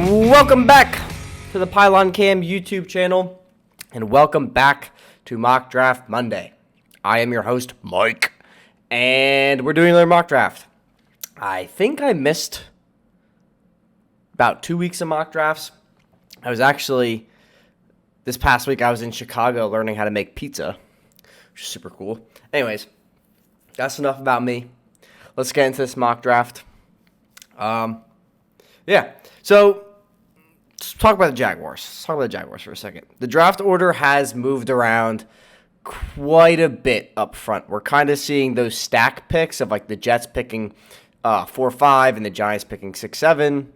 Welcome back to the Pylon Cam YouTube channel, and welcome back to Mock Draft Monday. I am your host, Mike, and we're doing another mock draft. I think I missed about 2 weeks of mock drafts. This past week I was in Chicago learning how to make pizza, which is super cool. Anyways, that's enough about me. Let's get into this mock draft. So let's talk about the Jaguars. Let's talk about the Jaguars for a second. The draft order has moved around quite a bit up front. We're kind of seeing those stack picks of like the Jets picking 4-5 and the Giants picking 6-7.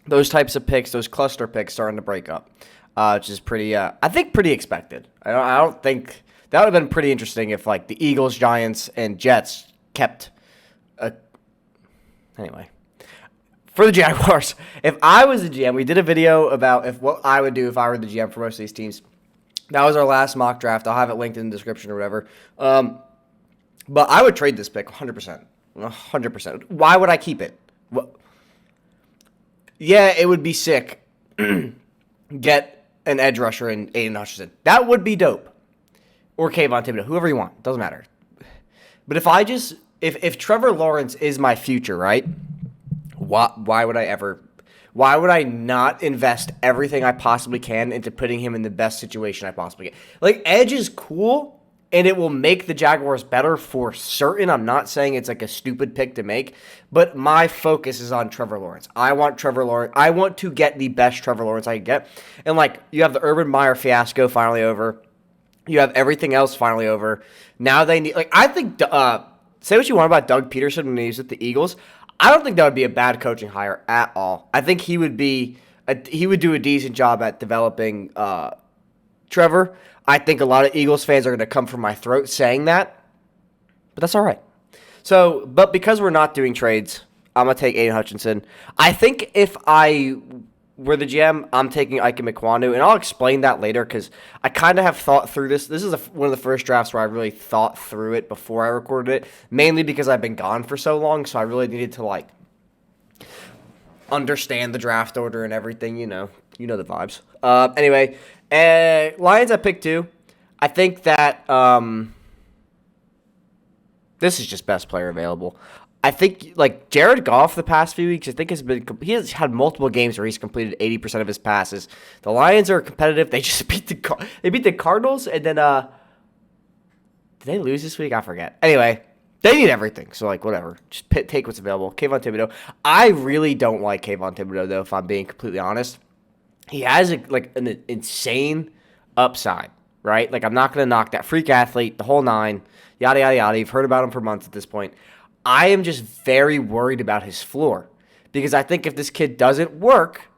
Those types of picks, those cluster picks starting to break up, which is pretty expected. I don't think that would have been pretty interesting if like the Eagles, Giants, and Jets kept anyway. For the Jaguars, if I was the GM, we did a video about what I would do if I were the GM for most of these teams. That was our last mock draft. I'll have it linked in the description or whatever. But I would trade this pick 100%. 100%. Why would I keep it? Yeah, it would be sick. Get an edge rusher in Aiden Hutchinson. That would be dope. Or Kayvon Thibodeau, whoever you want. Doesn't matter. But if Trevor Lawrence is my future, right? Why would I not invest everything I possibly can into putting him in the best situation I possibly can? Like, edge is cool, and it will make the Jaguars better for certain. I'm not saying it's like a stupid pick to make, but my focus is on Trevor Lawrence. I want Trevor Lawrence. I want to get the best Trevor Lawrence I can get. And, like, you have the Urban Meyer fiasco finally over. You have everything else finally over. Now they need, like, I think, say what you want about Doug Peterson when he was with the Eagles. I don't think that would be a bad coaching hire at all. I think he would do a decent job at developing Trevor. I think a lot of Eagles fans are going to come from my throat saying that, but that's all right. So, but because we're not doing trades, I'm going to take Aiden Hutchinson. I think if I were the GM, I'm taking Ikem Ekwonu, and I'll explain that later because I kind of have thought through this. This is one of the first drafts where I really thought through it before I recorded it, mainly because I've been gone for so long, so I really needed to, like, understand the draft order and everything, you know the vibes. Anyway, Lions at pick 2. I think that this is just best player available. I think, like, Jared Goff the past few weeks, he has had multiple games where he's completed 80% of his passes. The Lions are competitive. They just beat the Cardinals, and then did they lose this week? I forget. Anyway, they need everything, so, like, whatever. Just take what's available. Kayvon Thibodeau. I really don't like Kayvon Thibodeau, though, if I'm being completely honest. He has, an insane upside, right? Like, I'm not going to knock that. Freak athlete, the whole nine, yada, yada, yada. You've heard about him for months at this point. I am just very worried about his floor because I think if this kid doesn't work,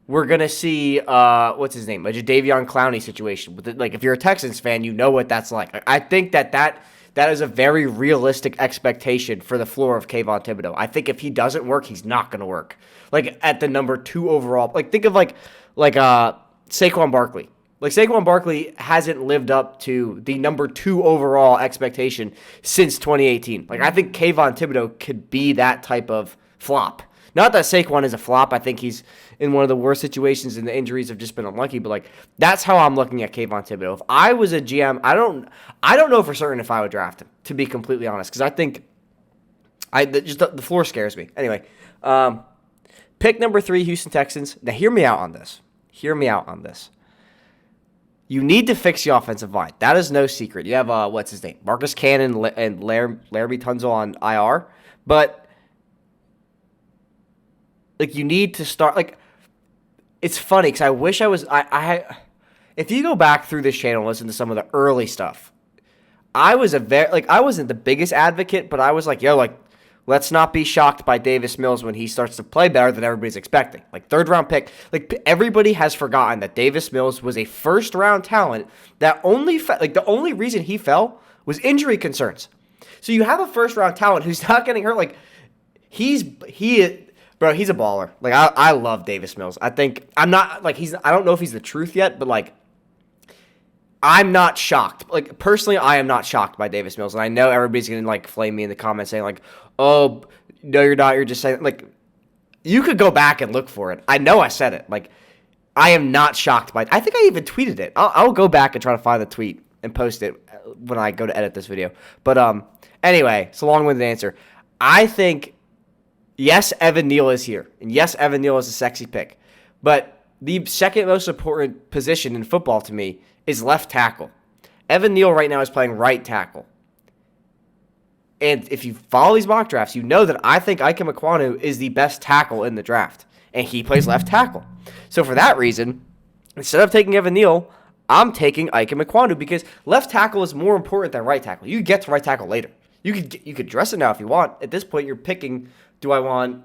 we're going to see, what's his name, a Jadeveon Clowney situation. Like, if you're a Texans fan, you know what that's like. I think that is a very realistic expectation for the floor of Kayvon Thibodeau. I think if he doesn't work, he's not going to work. Like, at the number 2 overall. Like, think of, like Saquon Barkley. Like, Saquon Barkley hasn't lived up to the number 2 overall expectation since 2018. Like, I think Kayvon Thibodeau could be that type of flop. Not that Saquon is a flop. I think he's in one of the worst situations, and the injuries have just been unlucky. But, like, that's how I'm looking at Kayvon Thibodeau. If I was a GM, I don't know for certain if I would draft him, to be completely honest, because I think the floor scares me. Anyway, pick number 3, Houston Texans. Now, hear me out on this. You need to fix the offensive line. That is no secret. You have, what's his name? Marcus Cannon and Laramie Tunzel on IR. But, like, you need to start, like, it's funny because I wish I was, if you go back through this channel and listen to some of the early stuff, I wasn't the biggest advocate, but I was like, yo, like, let's not be shocked by Davis Mills when he starts to play better than everybody's expecting. Like, 3rd-round pick. Like, everybody has forgotten that Davis Mills was a first-round talent that the only reason he fell was injury concerns. So you have a first-round talent who's not getting hurt. Like, he's a baller. Like, I love Davis Mills. I don't know if he's the truth yet, but, like, I'm not shocked. Like, personally, I am not shocked by Davis Mills. And I know everybody's going to, like, flame me in the comments saying, like, oh, no, you're not. You're just saying, like, You could go back and look for it. I know I said it. Like, I am not shocked by it. I think I even tweeted it. I'll go back and try to find the tweet and post it when I go to edit this video. But anyway, it's a long-winded answer. I think, yes, Evan Neal is here. And yes, Evan Neal is a sexy pick. But the second most important position in football to me is left tackle. Evan Neal right now is playing right tackle. And if you follow these mock drafts, you know that I think Ikem Ekwonu is the best tackle in the draft. And he plays left tackle. So for that reason, instead of taking Evan Neal, I'm taking Ikem Ekwonu because left tackle is more important than right tackle. You can get to right tackle later. You could dress it now if you want. At this point, you're picking, do I want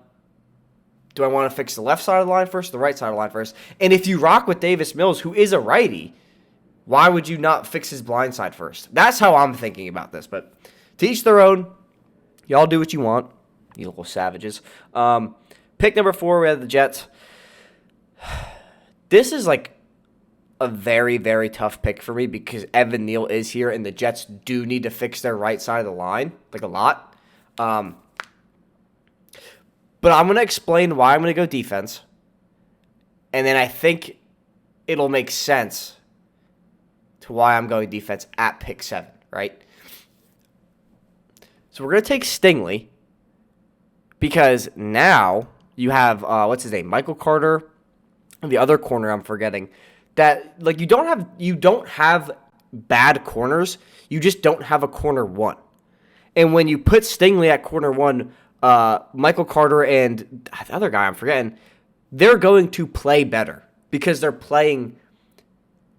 to fix the left side of the line first or the right side of the line first? And if you rock with Davis Mills, who is a righty, why would you not fix his blind side first? That's how I'm thinking about this. But to each their own. Y'all do what you want, you little savages. Pick number 4, we have the Jets. This is like a very, very tough pick for me because Evan Neal is here and the Jets do need to fix their right side of the line, like a lot. But I'm going to explain why I'm going to go defense. And then I think it'll make sense to why I'm going defense at pick 7, right? So we're going to take Stingley because now you have, what's his name, Michael Carter, and the other corner I'm forgetting, that like you don't have bad corners, you just don't have a corner 1. And when you put Stingley at corner 1, Michael Carter and the other guy I'm forgetting, they're going to play better because they're playing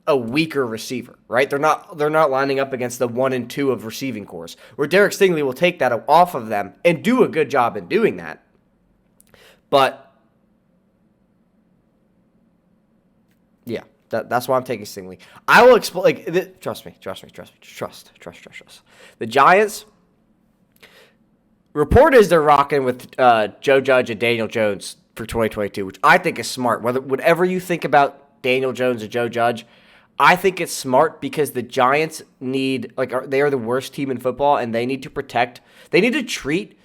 a weaker receiver, right? They're not lining up against the 1 and 2 of receiving cores, where Derek Stingley will take that off of them and do a good job in doing that. But yeah, that's why I'm taking Stingley. I will explain. Like, trust me. The Giants. Report is they're rocking with Joe Judge and Daniel Jones for 2022, which I think is smart. Whatever you think about Daniel Jones and Joe Judge, I think it's smart because the Giants they are the worst team in football, and they need to treat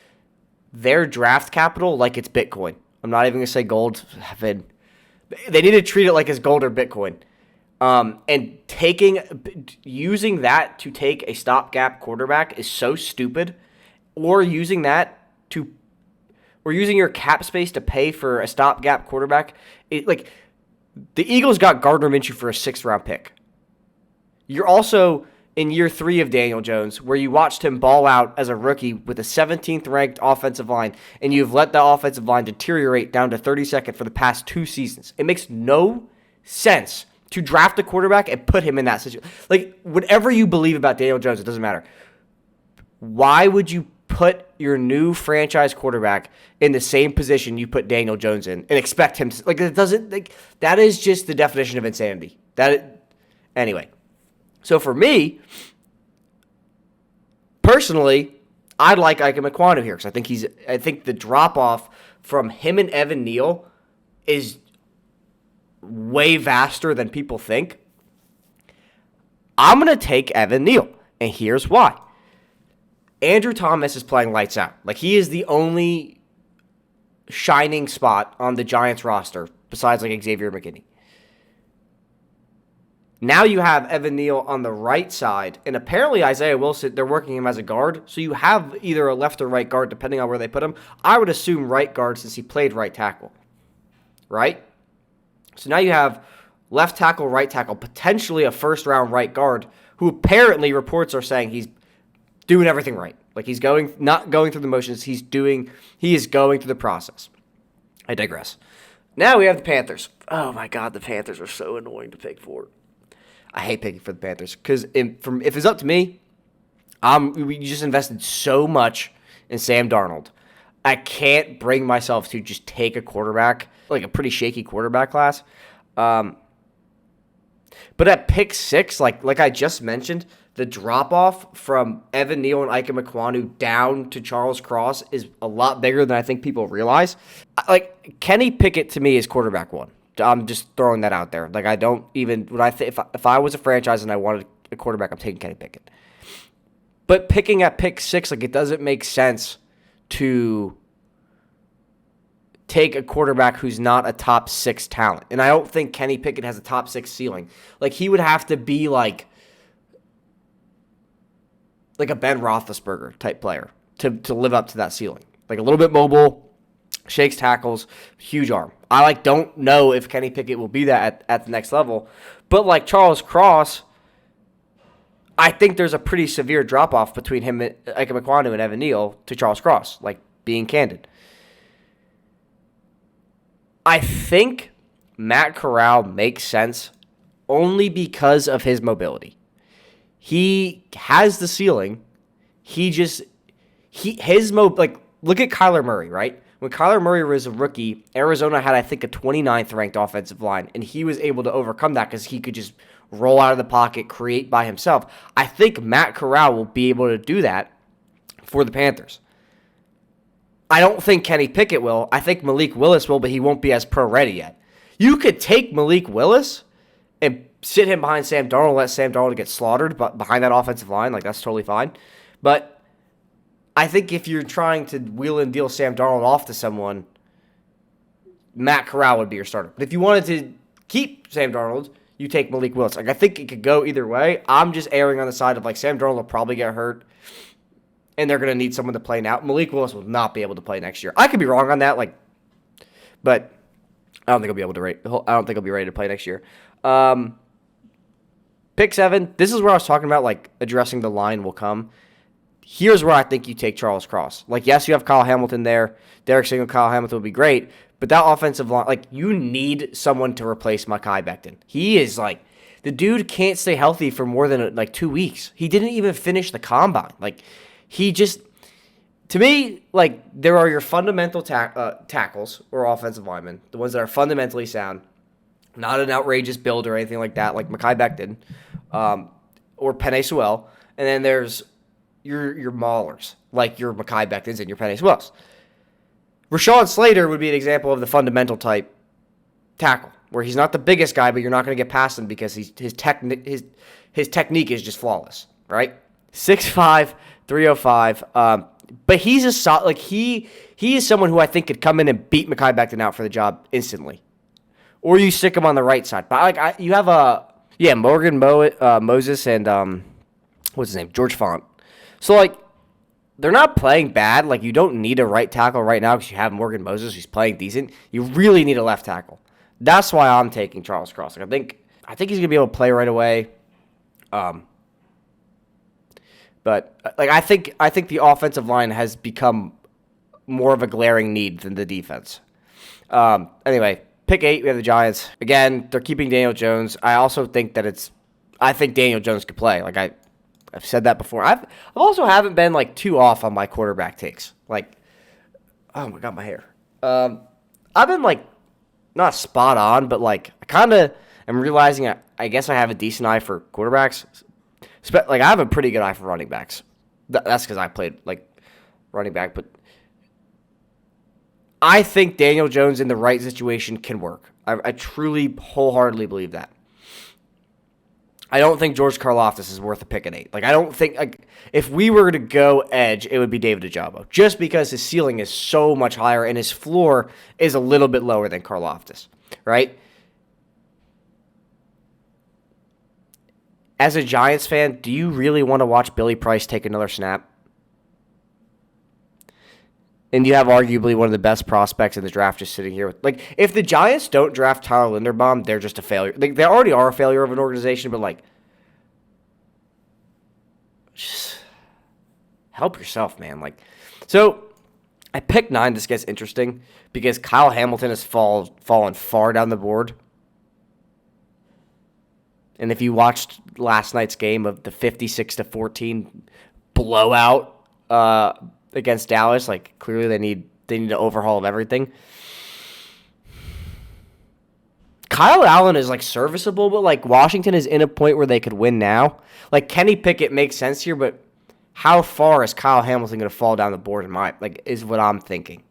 their draft capital like it's Bitcoin. I'm not even going to say gold. They need to treat it like it's gold or Bitcoin. And using that to take a stopgap quarterback is so stupid, or using your cap space to pay for a stopgap quarterback. The Eagles got Gardner Minshew for a 6th-round pick. You're also in year 3 of Daniel Jones, where you watched him ball out as a rookie with a 17th-ranked offensive line, and you've let the offensive line deteriorate down to 32nd for the past 2 seasons. It makes no sense to draft a quarterback and put him in that situation. Like, whatever you believe about Daniel Jones, it doesn't matter. Why would you put your new franchise quarterback in the same position you put Daniel Jones in and expect him to, that is just the definition of insanity. Anyway. So for me, personally, I'd like Ikem Ekwonu here because I think the drop off from him and Evan Neal is way vaster than people think. I'm going to take Evan Neal, and here's why. Andrew Thomas is playing lights out. Like, he is the only shining spot on the Giants roster besides like Xavier McKinney. Now you have Evan Neal on the right side, and apparently Isaiah Wilson, they're working him as a guard, so you have either a left or right guard depending on where they put him. I would assume right guard since he played right tackle, right? So now you have left tackle, right tackle, potentially a first-round right guard, who apparently reports are saying he's doing everything right. Like, he's not going through the motions, he is going through the process. I digress. Now we have the Panthers. Oh my God, the Panthers are so annoying to pick for. I hate picking for the Panthers because if it's up to me, we just invested so much in Sam Darnold. I can't bring myself to just take a quarterback, like a pretty shaky quarterback class. But at pick 6, like I just mentioned, the drop-off from Evan Neal and Ikem Ekwonu down to Charles Cross is a lot bigger than I think people realize. Like, Kenny Pickett to me is quarterback 1. I'm just throwing that out there. Like, I don't even if I was a franchise and I wanted a quarterback, I'm taking Kenny Pickett. But picking at pick 6, like, it doesn't make sense to take a quarterback who's not a top 6 talent. And I don't think Kenny Pickett has a top 6 ceiling. Like, he would have to be like a Ben Roethlisberger type player to live up to that ceiling. Like, a little bit mobile, shakes tackles, huge arm. I don't know if Kenny Pickett will be that at the next level. But like Charles Cross, I think there's a pretty severe drop-off between him, Ikem Ekwonu, and Evan Neal to Charles Cross, like, being candid. I think Matt Corral makes sense only because of his mobility. He has the ceiling. Look at Kyler Murray, right? When Kyler Murray was a rookie, Arizona had, I think, a 29th ranked offensive line, and he was able to overcome that because he could just roll out of the pocket, create by himself. I think Matt Corral will be able to do that for the Panthers. I don't think Kenny Pickett will. I think Malik Willis will, but he won't be as pro-ready yet. You could take Malik Willis and sit him behind Sam Darnold, let Sam Darnold get slaughtered behind that offensive line. Like, that's totally fine. But I think if you're trying to wheel and deal Sam Darnold off to someone, Matt Corral would be your starter. But if you wanted to keep Sam Darnold, you take Malik Willis. Like, I think it could go either way. I'm just erring on the side of, like, Sam Darnold will probably get hurt, and they're going to need someone to play now. Malik Willis will not be able to play next year. I could be wrong on that, but I don't think he'll be ready to play next year. Pick 7. This is where I was talking about, like, addressing the line will come. Here's where I think you take Charles Cross. Like, yes, you have Kyle Hamilton there. Derek Stingley, Kyle Hamilton would be great. But that offensive line, like, you need someone to replace Mekhi Becton. He is, like, the dude can't stay healthy for more than, 2 weeks. He didn't even finish the combine. Like, he just, to me, like, there are your fundamental tackles or offensive linemen, the ones that are fundamentally sound, not an outrageous build or anything like that, like Mekhi Becton or Penei Sewell. And then there's your maulers, like your Mekhi Bectons and your Penei Sewells. Rashawn Slater would be an example of the fundamental type tackle, where he's not the biggest guy, but you're not going to get past him because his technique is just flawless, right? 6'5", 305. But he's a solid, like, he is someone who I think could come in and beat Mekhi Becton out for the job instantly. Or you stick him on the right side. But you have Morgan Moses and what's his name? George Font. So, like, they're not playing bad. Like, you don't need a right tackle right now because you have Morgan Moses who's playing decent. You really need a left tackle. That's why I'm taking Charles Cross. Like, I think he's gonna be able to play right away. But like, I think the offensive line has become more of a glaring need than the defense. Anyway, pick 8. We have the Giants. Again, they're keeping Daniel Jones. I also think I think Daniel Jones could play. Like, I've said that before. I've also haven't been, like, too off on my quarterback takes. Like, oh my God, my hair. I've been, like, not spot on, but, like, I kind of am realizing I guess I have a decent eye for quarterbacks. Like, I have a pretty good eye for running backs. That's because I played, like, running back. But I think Daniel Jones in the right situation can work. I truly, wholeheartedly believe that. I don't think George Karlaftis is worth a pick at 8. Like, I don't think, like, if we were to go edge, it would be David Ojabo, just because his ceiling is so much higher and his floor is a little bit lower than Karlaftis, right? As a Giants fan, do you really want to watch Billy Price take another snap? And you have arguably one of the best prospects in the draft just sitting here. Like, if the Giants don't draft Tyler Linderbaum, they're just a failure. They already are a failure of an organization, but, like, just help yourself, man. Like, so I picked 9. This gets interesting because Kyle Hamilton has fallen far down the board. And if you watched last night's game of the 56-14 blowout against Dallas, like, clearly they need an overhaul of everything. Kyle Allen is, like, serviceable, but, like, Washington is in a point where they could win now. Like, Kenny Pickett makes sense here, but how far is Kyle Hamilton going to fall down the board is what I'm thinking.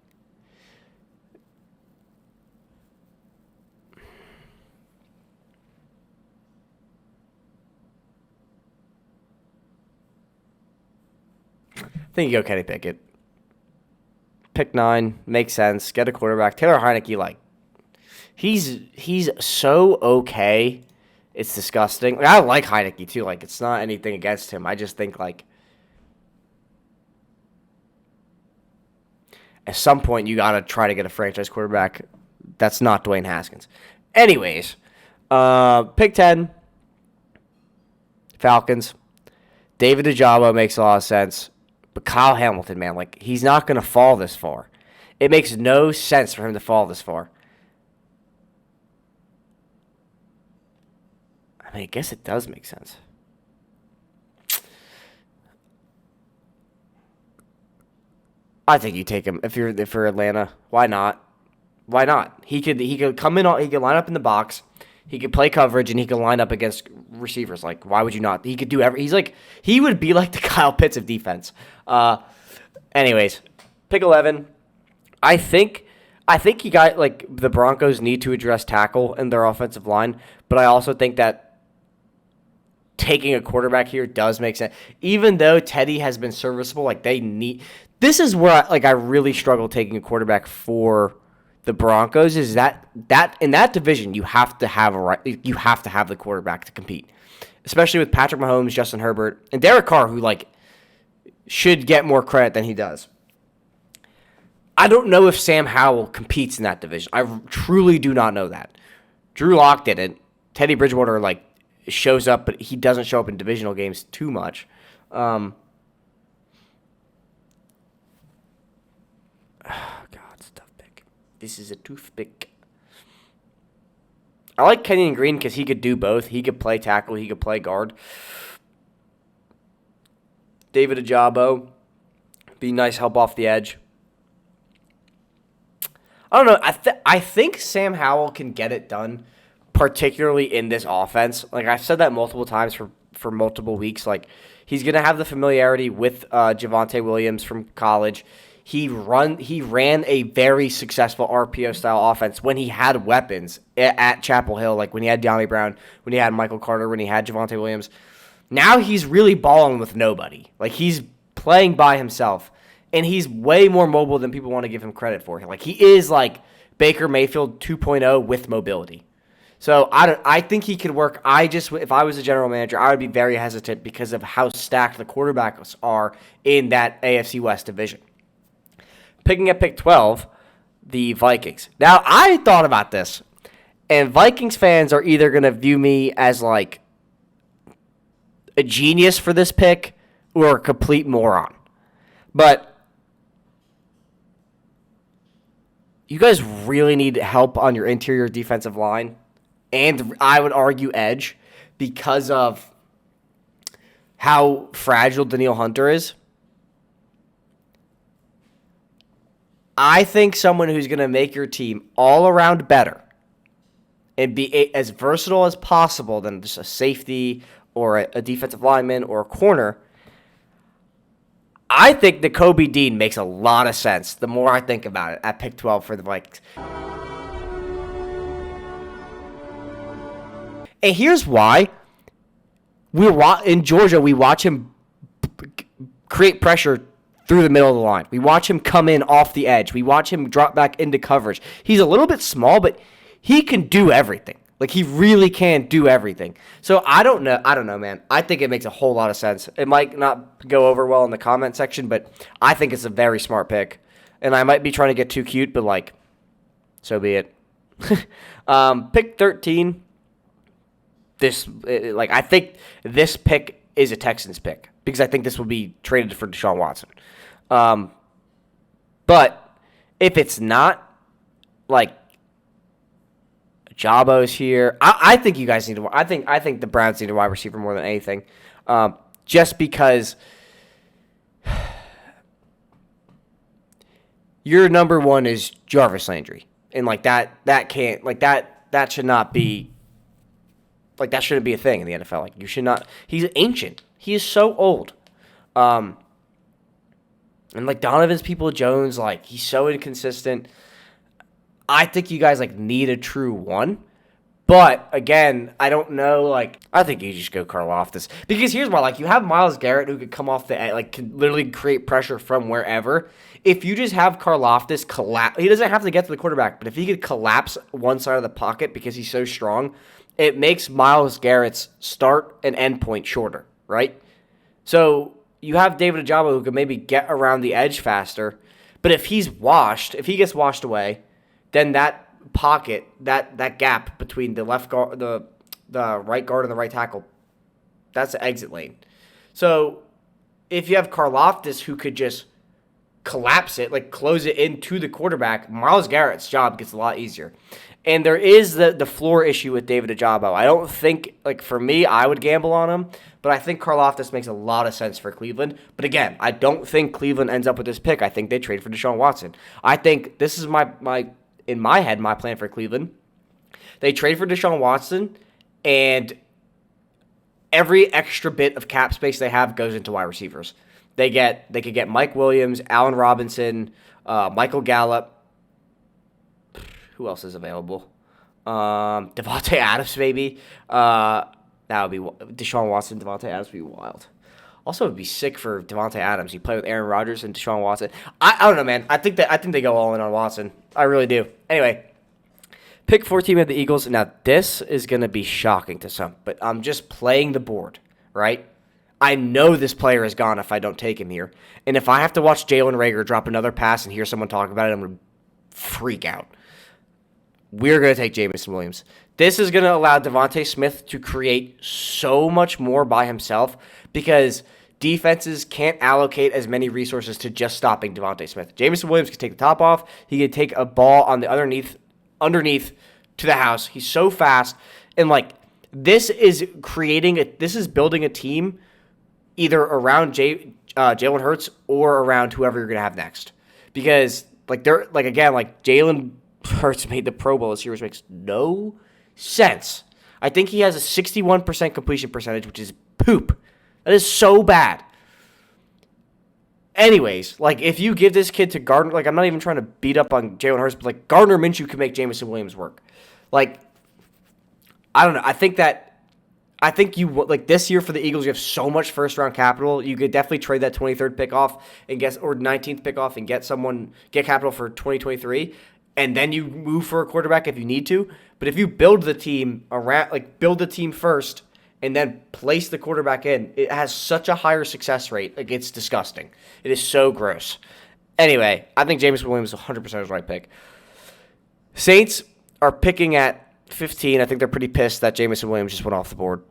I think you go Kenny Pickett. pick 9 makes sense. Get a quarterback. Taylor Heineke, like, he's so okay. It's disgusting. Like, I like Heineke too. Like, it's not anything against him. I just think, like, at some point you gotta try to get a franchise quarterback. That's not Dwayne Haskins. Anyways, pick 10, Falcons. David Ojabo makes a lot of sense. But Kyle Hamilton, man, like, he's not going to fall this far. It makes no sense for him to fall this far. I mean, I guess it does make sense. I think you take him if you're Atlanta. Why not? Why not? He could come in. He could line up in the box. He could play coverage, and he could line up against receivers. Like, why would you not? He could do he would be like the Kyle Pitts of defense. Anyways, pick 11. I think you got, like, the Broncos need to address tackle in their offensive line, but I also think that taking a quarterback here does make sense. Even though Teddy has been serviceable, like, this is where I really struggle taking a quarterback for the Broncos, is that in that division you have to have the quarterback to compete, especially with Patrick Mahomes, Justin Herbert, and Derek Carr, who, like, should get more credit than he does. I don't know if Sam Howell competes in that division. I truly do not know that. Drew Lock didn't. Teddy Bridgewater, like, shows up, but he doesn't show up in divisional games too much. This is a toothpick. I like Kenyon Green because he could do both. He could play tackle. He could play guard. David Ojabo, be nice help off the edge. I don't know. I think Sam Howell can get it done, particularly in this offense. Like, I've said that multiple times for multiple weeks. Like, he's going to have the familiarity with Javonte Williams from college. He ran a very successful RPO-style offense when he had weapons at Chapel Hill, like when he had De'Ami Brown, when he had Michael Carter, when he had Javonte Williams. Now he's really balling with nobody. Like, he's playing by himself, and he's way more mobile than people want to give him credit for. Like, he is like Baker Mayfield 2.0 with mobility. So I think he could work. If I was a general manager, I would be very hesitant because of how stacked the quarterbacks are in that AFC West division. Picking at pick 12, the Vikings. Now, I thought about this, and Vikings fans are either going to view me as, like, a genius for this pick or a complete moron. But you guys really need help on your interior defensive line, and I would argue edge, because of how fragile Danielle Hunter is. I think someone who's going to make your team all around better and be as versatile as possible than just a safety or a defensive lineman or a corner, I think that Kobe Dean makes a lot of sense the more I think about it at pick 12 for the Vikings. And here's why. In Georgia, we watch him create pressure through the middle of the line. We watch him come in off the edge. We watch him drop back into coverage. He's a little bit small, but he can do everything. Like, he really can do everything. So I don't know, man. I think it makes a whole lot of sense. It might not go over well in the comment section, but I think it's a very smart pick. And I might be trying to get too cute, but, like, so be it. Pick 13. I think this pick is a Texans pick because I think this will be traded for Deshaun Watson. But if it's not, like, Jabo's here, I think you guys need to. I think the Browns need a wide receiver more than anything, just because your number one is Jarvis Landry, and like that should not be. Like, that shouldn't be a thing in the NFL. Like, you should not. He's ancient. He is so old. And, like, Donovan's People-Jones, like, he's so inconsistent. I think you guys, like, need a true one. But, again, I don't know, like, I think you just go Karlaftis. Because here's why, like, you have Myles Garrett who could come off the edge, like, can literally create pressure from wherever. if you just have Karlaftis collapse, he doesn't have to get to the quarterback, but if he could collapse one side of the pocket because he's so strong, it makes Myles Garrett's start and end point shorter, right? So you have David Ojabo who can maybe get around the edge faster, but if he gets washed away, then that pocket, that gap between the left guard, the right guard and the right tackle, that's the exit lane. So if you have Karlaftis who could just collapse it, like close it into the quarterback, Myles Garrett's job gets a lot easier. And there is the floor issue with David Ojabo. I don't think, like for me, I would gamble on him, but I think Karlaftis makes a lot of sense for Cleveland. But again, I don't think Cleveland ends up with this pick. I think they trade for Deshaun Watson. I think this is my in my head, my plan for Cleveland. They trade for Deshaun Watson, and every extra bit of cap space they have goes into wide receivers. They could get Mike Williams, Allen Robinson, Michael Gallup. Who else is available? Devontae Adams, maybe. That would be Deshaun Watson. Devontae Adams would be wild. Also, it would be sick for Devontae Adams. He played with Aaron Rodgers and Deshaun Watson. I don't know, man. I think they go all in on Watson. I really do. Anyway, pick 14 of the Eagles. Now, this is going to be shocking to some, but I'm just playing the board, right? I know this player is gone if I don't take him here. And if I have to watch Jalen Reagor drop another pass and hear someone talk about it, I'm going to freak out. We're going to take Jameson Williams. This is going to allow Devontae Smith to create so much more by himself because defenses can't allocate as many resources to just stopping Devontae Smith. Jameson Williams can take the top off. He can take a ball on the underneath to the house. He's so fast. And, this is building a team either around Jalen Hurts or around whoever you're going to have next. Because, Jalen Hurts made the Pro Bowl this year, which makes no sense. I think he has a 61% completion percentage, which is poop. That is so bad. Anyways, if you give this kid to Gardner, I'm not even trying to beat up on Jalen Hurts, but, Gardner Minshew can make Jameson Williams work. I don't know. I think this year for the Eagles, you have so much first-round capital. You could definitely trade that 23rd pick off or 19th pick off and get capital for 2023, and then you move for a quarterback if you need to. But if you build the team first and then place the quarterback in, it has such a higher success rate. It's disgusting. It is so gross. Anyway, I think Jameson Williams is 100% his right pick. Saints are picking at 15. I think they're pretty pissed that Jameson Williams just went off the board.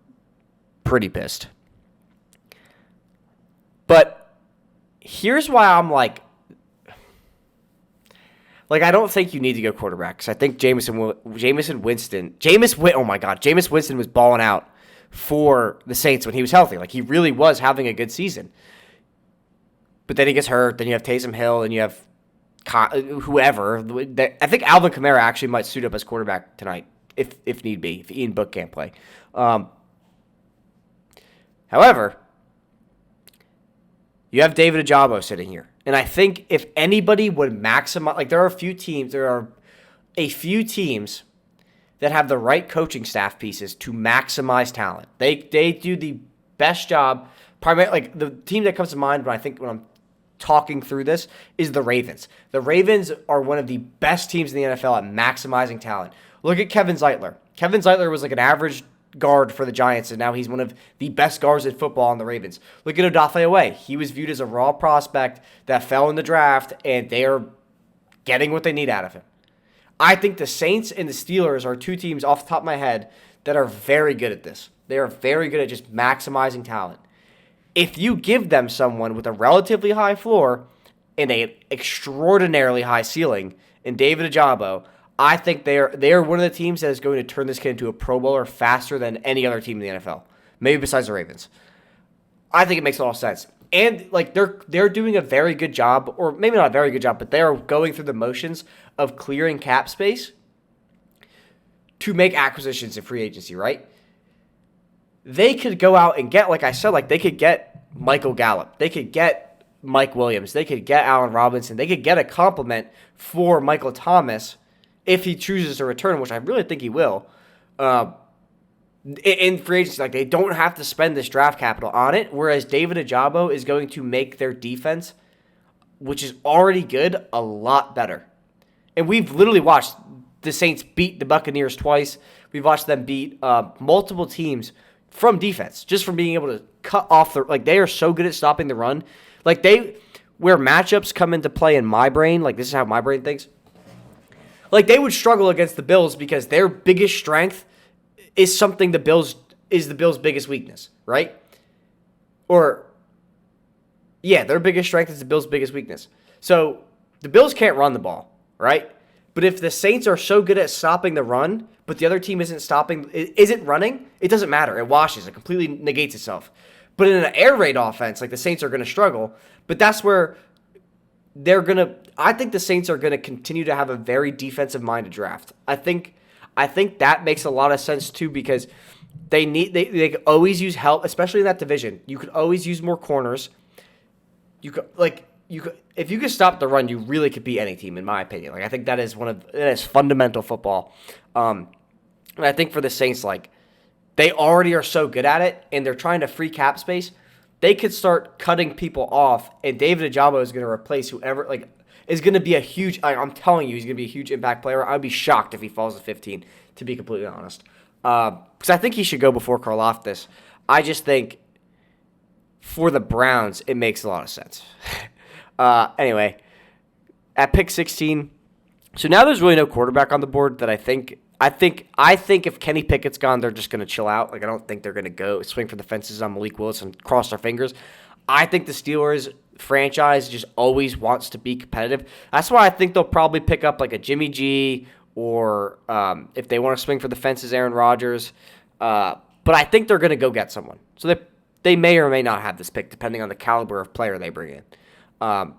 Pretty pissed. But here's why I'm I don't think you need to go quarterback. Because I think Jameis Winston was balling out for the Saints when he was healthy. He really was having a good season. But then he gets hurt. Then you have Taysom Hill, and you have whoever. I think Alvin Kamara actually might suit up as quarterback tonight, if need be, if Ian Book can't play. However, you have David Ojabo sitting here. And I think if anybody would maximize, there are a few teams that have the right coaching staff pieces to maximize talent. They do the best job. Primarily, the team that comes to mind when I'm talking through this is the Ravens. The Ravens are one of the best teams in the NFL at maximizing talent. Look at Kevin Zeitler. Kevin Zeitler was an average guard for the Giants, and now he's one of the best guards in football on the Ravens. Look at Odafe Oweh. He was viewed as a raw prospect that fell in the draft, and they are getting what they need out of him. I think the Saints and the Steelers are two teams off the top of my head that are very good at this. They are very good at just maximizing talent. If you give them someone with a relatively high floor and an extraordinarily high ceiling in David Ojabo, I think they are one of the teams that is going to turn this kid into a Pro Bowler faster than any other team in the NFL, maybe besides the Ravens. I think it makes a lot of sense. And they're doing a very good job, or maybe not a very good job, but they are going through the motions of clearing cap space to make acquisitions in free agency, right? They could go out and get, they could get Michael Gallup. They could get Mike Williams. They could get Allen Robinson. They could get a compliment for Michael Thomas if he chooses to return, which I really think he will. In free agency, they don't have to spend this draft capital on it, whereas David Ojabo is going to make their defense which is already good, a lot better. And we've literally watched the Saints beat the Buccaneers twice. We've watched them beat multiple teams from defense, just from being able to cut off the, like, they are so good at stopping the run. Like, where matchups come into play in my brain, like, this is how my brain thinks. Like, they would struggle against the Bills because their biggest strength is something the Bills biggest weakness, right? Or, yeah, their biggest strength is the Bills' biggest weakness. So, the Bills can't run the ball, right? But if the Saints are so good at stopping the run, but the other team isn't running, it doesn't matter. It washes. It completely negates itself. But in an air raid offense, like, the Saints are going to struggle. But that's where I think the Saints are going to continue to have a very defensive-minded draft. I think that makes a lot of sense, too, because they could always use help, especially in that division. You could always use more corners. If you could stop the run, you really could beat any team, in my opinion. Like, I think that is fundamental football. And I think for the Saints, like, they already are so good at it, and they're trying to free cap space. They could start cutting people off, and David Ojabo is going to replace whoever, like, is going to be a huge. I'm telling you, he's going to be a huge impact player. I'd be shocked if he falls to 15, to be completely honest. Because I think he should go before Karlaftis. I just think for the Browns, it makes a lot of sense. Anyway, at pick 16, so now there's really no quarterback on the board that I think if Kenny Pickett's gone, they're just going to chill out. Like, I don't think they're going to go swing for the fences on Malik Willis and cross their fingers. I think the Steelers franchise just always wants to be competitive. That's why I think they'll probably pick up like a Jimmy G or if they want to swing for the fences, Aaron Rodgers. But I think they're going to go get someone. So they may or may not have this pick depending on the caliber of player they bring in. I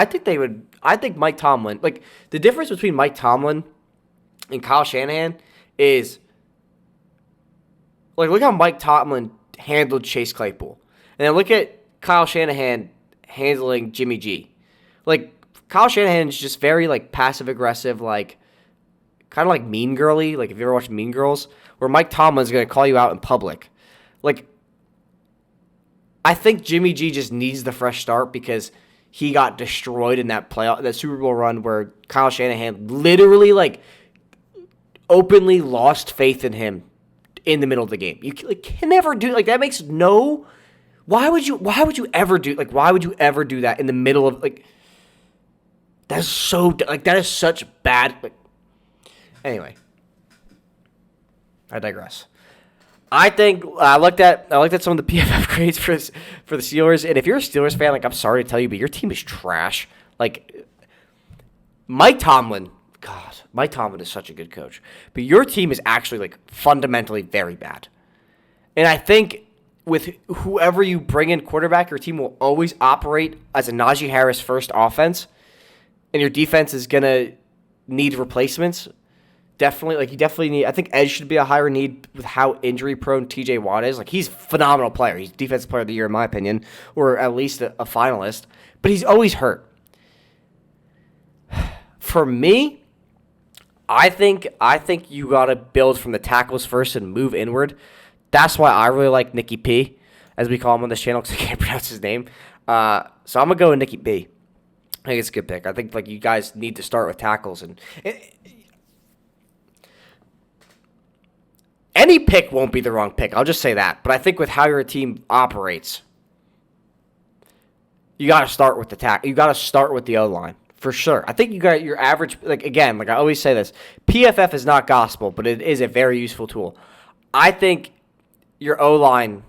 think Mike Tomlin, like, the difference between Mike Tomlin and Kyle Shanahan is, like, look how Mike Tomlin handled Chase Claypool. And then look at Kyle Shanahan handling Jimmy G. Like, Kyle Shanahan is just very, like, passive-aggressive, like, kind of like Mean Girly. Like, if you ever watched Mean Girls, where Mike Tomlin's going to call you out in public. Like, I think Jimmy G just needs the fresh start because he got destroyed in that Super Bowl run where Kyle Shanahan literally, like, openly lost faith in him in the middle of the game. You, like, can never do, like, that makes no. Why would you ever do that in the middle of, like, that's so, like, that is such bad, like, anyway, I digress. I think I looked at some of the PFF grades for the Steelers, and if you're a Steelers fan, like, I'm sorry to tell you, but your team is trash. Like, Mike Tomlin is such a good coach, but your team is actually, like, fundamentally very bad. And I think with whoever you bring in quarterback, your team will always operate as a Najee Harris first offense, and your defense is gonna need replacements. Definitely, like, you definitely need. I think edge should be a higher need with how injury prone TJ Watt is. Like, he's a phenomenal player. He's defensive player of the year in my opinion, or at least a finalist. But he's always hurt. For me, I think you gotta build from the tackles first and move inward. That's why I really like Nicky P, as we call him on this channel, because I can't pronounce his name. So I'm gonna go with Nicky P. I think it's a good pick. I think, like, you guys need to start with tackles and any pick won't be the wrong pick. I'll just say that. But I think with how your team operates, you got to start with the tackle. You got to start with the O-line for sure. I think you got your average. Like, again, like I always say this, PFF is not gospel, but it is a very useful tool. I think your O-line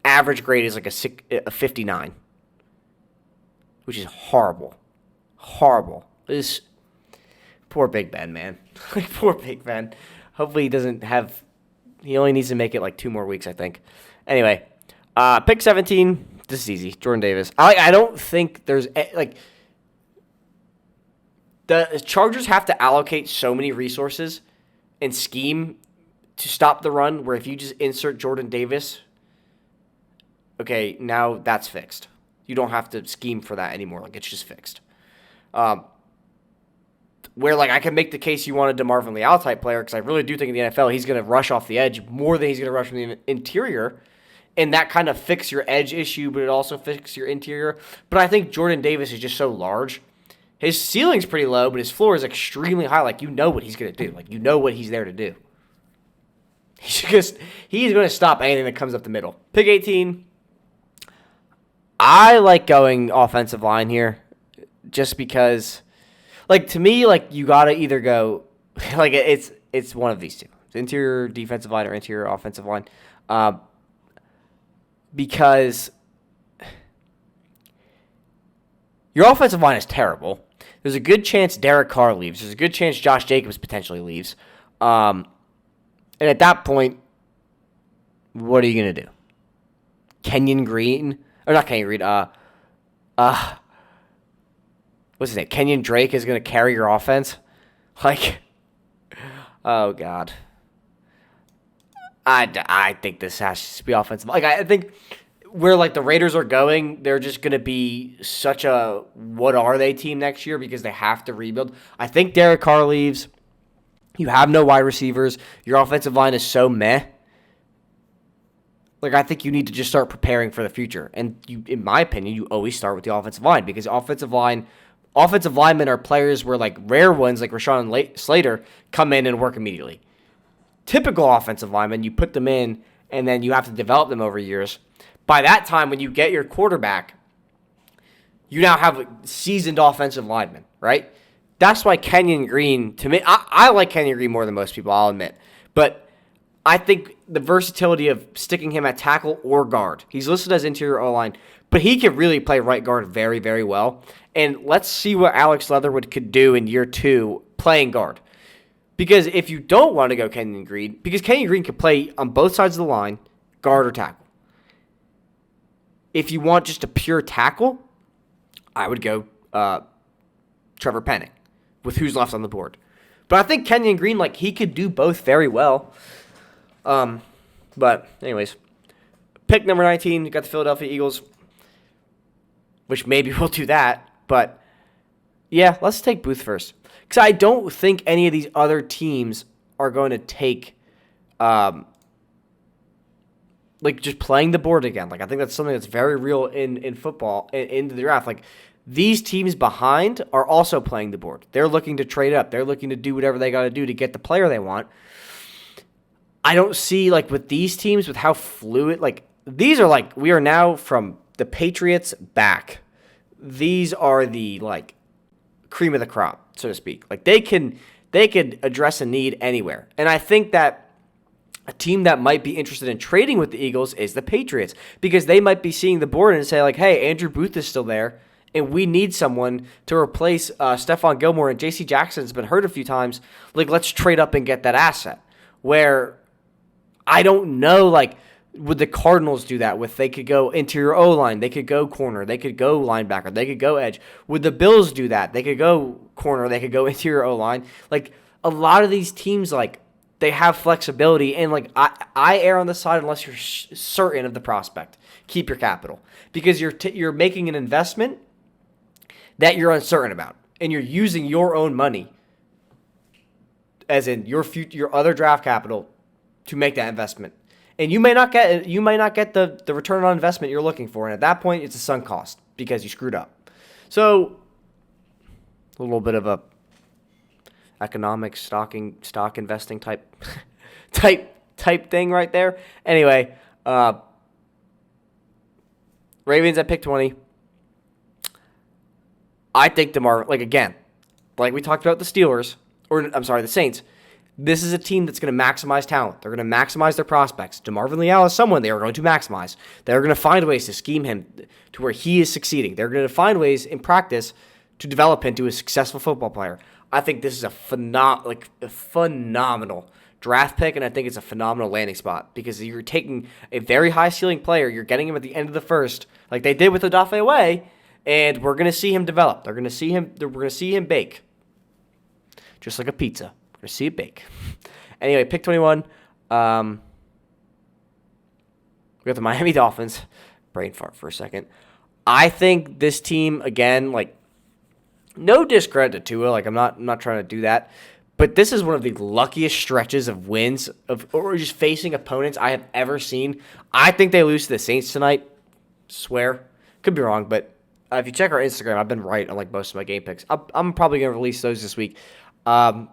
average grade is like a 59, which is horrible. Horrible. This poor Big Ben, man. Like, poor Big Ben. Hopefully he doesn't have. He only needs to make it like 2 more weeks, I think. Anyway, pick 17. This is easy. Jordan Davis. I don't think there's like the Chargers have to allocate so many resources and scheme to stop the run. Where if you just insert Jordan Davis, okay, now that's fixed. You don't have to scheme for that anymore. Like, it's just fixed. Where, like, I can make the case you want a DeMarvin Leal type player because I really do think in the NFL he's going to rush off the edge more than he's going to rush from the interior. and that kind of fix your edge issue, but it also fixes your interior. But I think Jordan Davis is just so large. His ceiling's pretty low, but his floor is extremely high. Like, you know what he's going to do. Like, you know what he's there to do. He's going to stop anything that comes up the middle. Pick 18. I like going offensive line here just because, like, to me, like, you got to either go, like, it's one of these two. It's interior defensive line or interior offensive line. Because your offensive line is terrible. There's a good chance Derek Carr leaves. There's a good chance Josh Jacobs potentially leaves. And at that point, what are you going to do? Kenyon Green? Or not Kenyon Green. What's his name? Kenyon Drake is going to carry your offense? Like, oh, God. I think this has to be offensive. Like, I think where, like, the Raiders are going, they're just going to be such a what-are-they team next year because they have to rebuild. I think Derek Carr leaves. You have no wide receivers. Your offensive line is so meh. Like, I think you need to just start preparing for the future. And you, in my opinion, you always start with the offensive line because offensive linemen are players where, like, rare ones like Rashawn Slater come in and work immediately. Typical offensive linemen, you put them in and then you have to develop them over years. By that time, when you get your quarterback, you now have seasoned offensive linemen, right? That's why Kenyon Green, to me, I like Kenyon Green more than most people, I'll admit. But I think the versatility of sticking him at tackle or guard. He's listed as interior O-line, but he can really play right guard very, very well. And let's see what Alex Leatherwood could do in year 2 playing guard. Because if you don't want to go Kenyon Green, because Kenyon Green can play on both sides of the line, guard or tackle. If you want just a pure tackle, I would go Trevor Penning with who's left on the board. But I think Kenyon Green, like, he could do both very well. But anyways, pick number 19, you got the Philadelphia Eagles, which maybe we'll do that. But yeah, let's take Booth first. Because I don't think any of these other teams are going to take, like, just playing the board again. Like, I think that's something that's very real in football, in the draft. Like, these teams behind are also playing the board. They're looking to trade up. They're looking to do whatever they got to do to get the player they want. I don't see, like, with these teams, with how fluid, like, these are, like, we are now from the Patriots back. These are the, like, cream of the crop, so to speak. Like, they can address a need anywhere. And I think that a team that might be interested in trading with the Eagles is the Patriots, because they might be seeing the board and say, like, hey, Andrew Booth is still there, and we need someone to replace Stephon Gilmore, and J.C. Jackson's been hurt a few times. Like, let's trade up and get that asset. Where I don't know, like, would the Cardinals do that with, they could go interior O-line, they could go corner, they could go linebacker, they could go edge. Would the Bills do that? They could go corner, they could go interior O-line. Like, a lot of these teams, like, they have flexibility, and, like, I err on the side unless you're certain of the prospect. Keep your capital. Because you're making an investment that you're uncertain about, and you're using your own money, as in your other draft capital, to make that investment. And you may not get the return on investment you're looking for. And at that point, it's a sunk cost because you screwed up. So, a little bit of a economic stock investing type thing right there. Anyway, Ravens at pick 20. I think again, like we talked about the Steelers, the Saints. This is a team that's going to maximize talent. They're going to maximize their prospects. DeMarvin Leal is someone they are going to maximize. They're going to find ways to scheme him to where he is succeeding. They're going to find ways in practice to develop him to a successful football player. I think this is a phenomenal draft pick, and I think it's a phenomenal landing spot because you're taking a very high ceiling player, you're getting him at the end of the first, like they did with Odafe Way, and we're going to see him develop. We're going to see him bake, just like a pizza. We're going to see it bake. Anyway, pick 21. We got the Miami Dolphins. Brain fart for a second. I think this team, again, like, no discredit to Tua. Like, I'm not trying to do that. But this is one of the luckiest stretches of wins or just facing opponents I have ever seen. I think they lose to the Saints tonight. Swear. Could be wrong, but if you check our Instagram, I've been right on like most of my game picks. I'm probably going to release those this week. I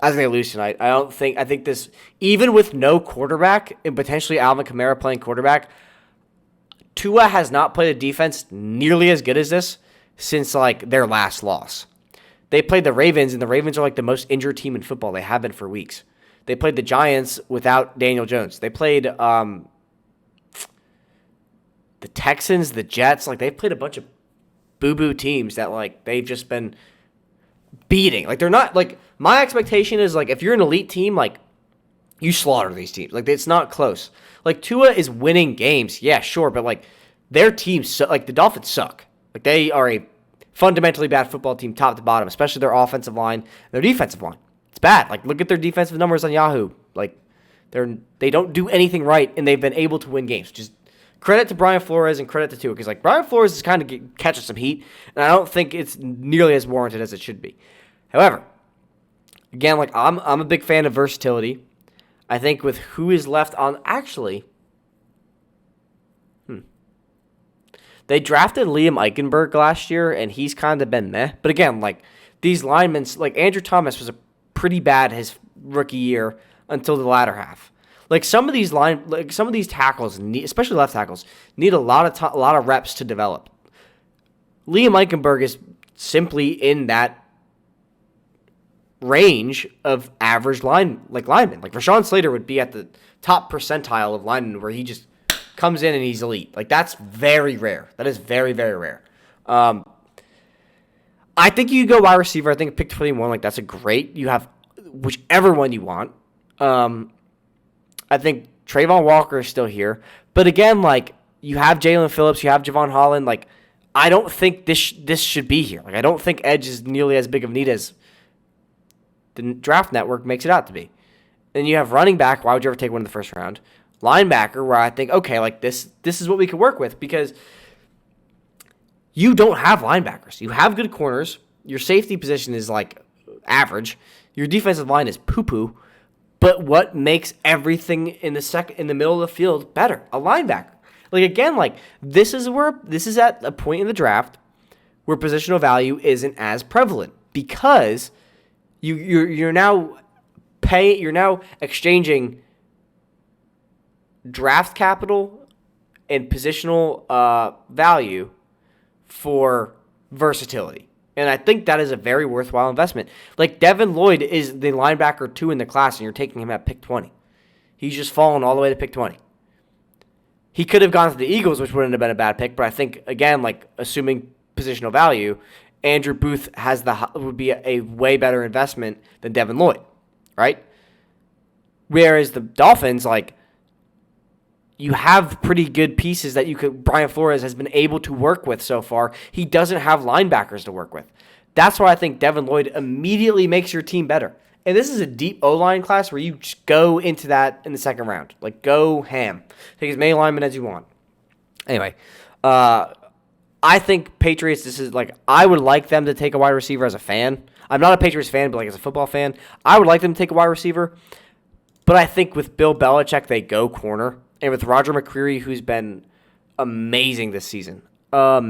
think they lose tonight. I think this, even with no quarterback and potentially Alvin Kamara playing quarterback, Tua has not played a defense nearly as good as this since like their last loss. They played the Ravens, and the Ravens are like the most injured team in football. They have been for weeks. They played the Giants without Daniel Jones. They played the Texans, the Jets. Like, they've played a bunch of boo-boo teams that, like, they've just been beating. Like, they're not, like, my expectation is, like, if you're an elite team, like, you slaughter these teams. Like, it's not close. Like, Tua is winning games. Yeah, sure, but, like, their teams, like, the Dolphins suck. Like, they are a fundamentally bad football team top to bottom, especially their offensive line, their defensive line. It's bad. Like, look at their defensive numbers on Yahoo. Like, they don't do anything right, and they've been able to win games. Just credit to Brian Flores and credit to Tua, because like Brian Flores is kind of catching some heat, and I don't think it's nearly as warranted as it should be. However, again, like I'm a big fan of versatility. I think with who is left on, actually, they drafted Liam Eichenberg last year, and he's kind of been meh. But again, like these linemen, like Andrew Thomas was a pretty bad his rookie year until the latter half. Like some of these tackles, especially left tackles, need a lot of reps to develop. Liam Eichenberg is simply in that range of average linemen. Like Rashawn Slater would be at the top percentile of linemen where he just comes in and he's elite. Like that's very rare. That is very, very rare. I think you go wide receiver. I think pick 21. Like that's a great. You have whichever one you want. I think Trayvon Walker is still here. But again, like, you have Jalen Phillips, you have Javon Holland. Like, I don't think this should be here. Like, I don't think edge is nearly as big of a need as the draft network makes it out to be. Then you have running back. Why would you ever take one in the first round? Linebacker, where I think, okay, like, this is what we could work with because you don't have linebackers. You have good corners. Your safety position is, like, average. Your defensive line is poo-poo. But what makes everything in the middle of the field better? A linebacker. Like again, like this is at a point in the draft where positional value isn't as prevalent because you're now exchanging draft capital and positional value for versatility. And I think that is a very worthwhile investment. Like, Devin Lloyd is the linebacker 2 in the class, and you're taking him at pick 20. He's just fallen all the way to pick 20. He could have gone to the Eagles, which wouldn't have been a bad pick, but I think, again, like, assuming positional value, Andrew Booth would be a way better investment than Devin Lloyd, right? Whereas the Dolphins, like, you have pretty good pieces that Brian Flores has been able to work with so far. He doesn't have linebackers to work with. That's why I think Devin Lloyd immediately makes your team better. And this is a deep O-line class where you just go into that in the second round. Like, go ham. Take as many linemen as you want. Anyway, I think Patriots, this is like, I would like them to take a wide receiver as a fan. I'm not a Patriots fan, but like as a football fan, I would like them to take a wide receiver. But I think with Bill Belichick, they go corner. And with Roger McCreary, who's been amazing this season, it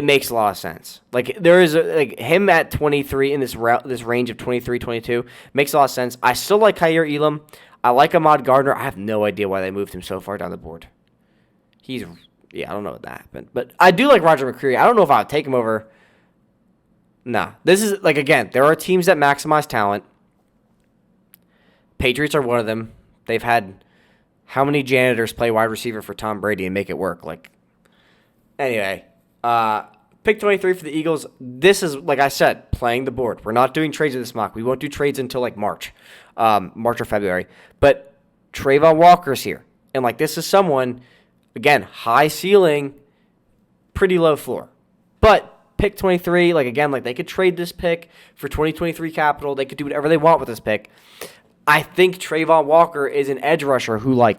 makes a lot of sense. Like, there is him at 23 in this range of 23, 22 makes a lot of sense. I still like Khair Elam. I like Ahmad Gardner. I have no idea why they moved him so far down the board. I don't know what that happened. But I do like Roger McCreary. I don't know if I would take him over. Nah. This is, like, again, there are teams that maximize talent. Patriots are one of them. They've had how many janitors play wide receiver for Tom Brady and make it work? Like, anyway, pick 23 for the Eagles. This is, like I said, playing the board. We're not doing trades in this mock. We won't do trades until like March or February. But Trayvon Walker's here. And like this is someone, again, high ceiling, pretty low floor. But pick 23, like again, like they could trade this pick for 2023 capital. They could do whatever they want with this pick. I think Trayvon Walker is an edge rusher who, like,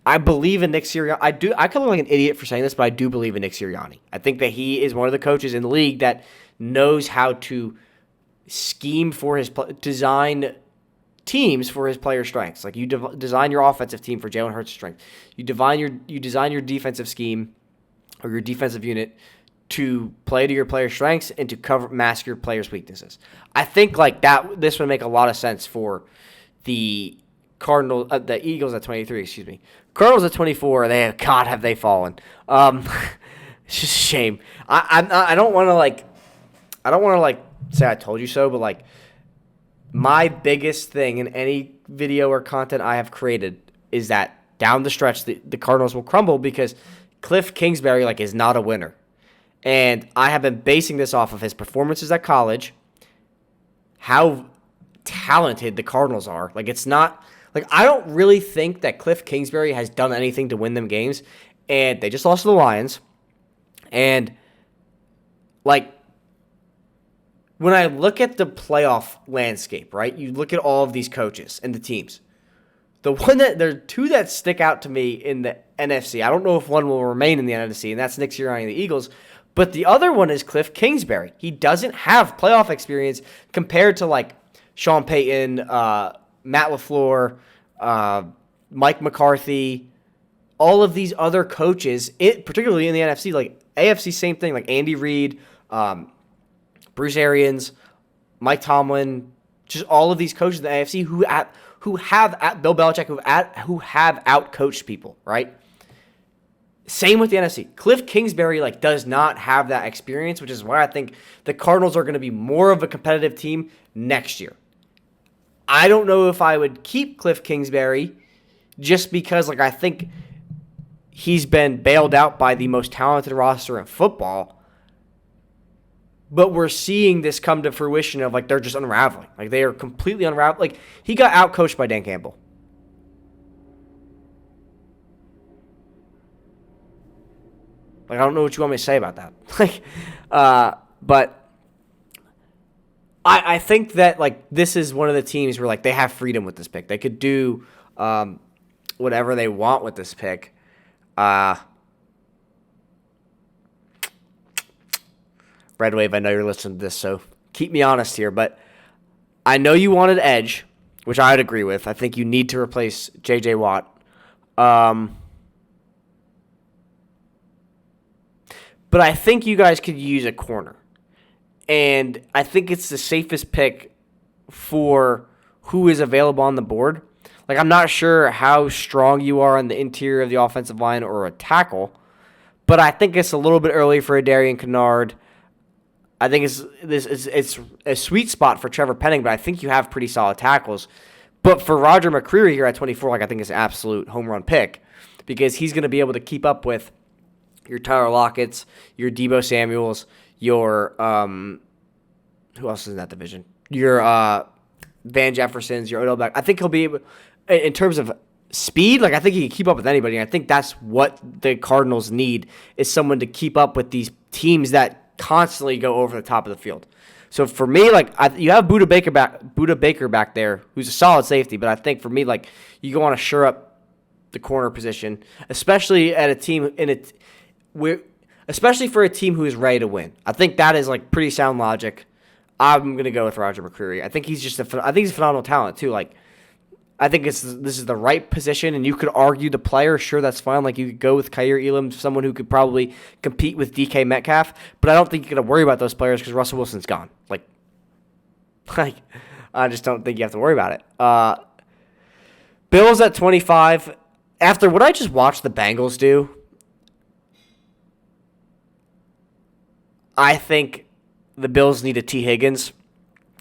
I believe in Nick Sirianni. I could look like an idiot for saying this, but I do believe in Nick Sirianni. I think that he is one of the coaches in the league that knows how to scheme for design teams for his player strengths. Like you design your offensive team for Jalen Hurts' strength. You design your defensive scheme or your defensive unit to play to your players' strengths and to mask your players' weaknesses. I think like that. This would make a lot of sense for the the Eagles at 23. Excuse me, Cardinals at 24. God, have they fallen? It's just a shame. I don't want to say I told you so, but like my biggest thing in any video or content I have created is that down the stretch the Cardinals will crumble because Cliff Kingsbury is not a winner. And I have been basing this off of his performances at college, how talented the Cardinals are. It's not I don't really think that Cliff Kingsbury has done anything to win them games, and they just lost to the Lions. And when I look at the playoff landscape, right? You look at all of these coaches and the teams. There are two that stick out to me in the NFC. I don't know if one will remain in the NFC, and that's Nick Sirianni and the Eagles. But the other one is Cliff Kingsbury. He doesn't have playoff experience compared to Sean Payton, Matt LaFleur, Mike McCarthy, all of these other coaches, particularly in the NFC. AFC, same thing. Andy Reid, Bruce Arians, Mike Tomlin, just all of these coaches in the AFC who have Bill Belichick, who have outcoached people, right? Same with the NFC. Cliff Kingsbury does not have that experience, which is why I think the Cardinals are going to be more of a competitive team next year. I don't know if I would keep Cliff Kingsbury just because I think he's been bailed out by the most talented roster in football. But we're seeing this come to fruition of they're just unraveling. They are completely unraveling. He got outcoached by Dan Campbell. I don't know what you want me to say about that. But I think that this is one of the teams where they have freedom with this pick. They could do whatever they want with this pick. Red Wave, I know you're listening to this, so keep me honest here. But I know you wanted edge, which I would agree with. I think you need to replace J.J. Watt. But I think you guys could use a corner. And I think it's the safest pick for who is available on the board. I'm not sure how strong you are on the interior of the offensive line or a tackle, but I think it's a little bit early for a Darian Kennard. I think it's a sweet spot for Trevor Penning, but I think you have pretty solid tackles. But for Roger McCreary here at 24, I think it's an absolute home run pick because he's going to be able to keep up with your Tyler Lockett's, your Deebo Samuels, your who else is in that division? Your Van Jeffersons, your Odell Beckham. I think he'll be able, in terms of speed, I think he can keep up with anybody. And I think that's what the Cardinals need is someone to keep up with these teams that constantly go over the top of the field. So for me, you have Buda Baker back there, who's a solid safety. But I think for me, you go on to shore up the corner position, especially at a team especially for a team who is ready to win. I think that is pretty sound logic. I'm gonna go with Roger McCreary. I think he's he's a phenomenal talent too. I think this is the right position, and you could argue the player. Sure, that's fine. You could go with Kaiir Elam, someone who could probably compete with DK Metcalf, but I don't think you got to worry about those players because Russell Wilson's gone. I just don't think you have to worry about it. Bills at 25. After what I just watched the Bengals do, I think the Bills need a T. Higgins.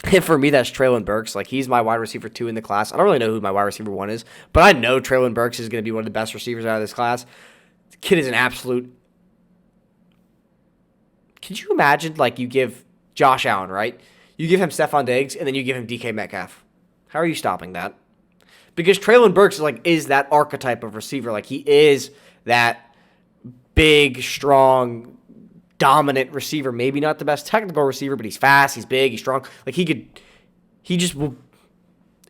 And for me, that's Treylon Burks. He's my wide receiver 2 in the class. I don't really know who my wide receiver 1 is, but I know Treylon Burks is going to be one of the best receivers out of this class. The kid is an absolute... Could you imagine, you give Josh Allen, right? You give him Stephon Diggs, and then you give him DK Metcalf. How are you stopping that? Because Treylon Burks is that archetype of receiver. He is that big, strong, dominant receiver. Maybe not the best technical receiver, but he's fast, he's big, he's strong. He just will.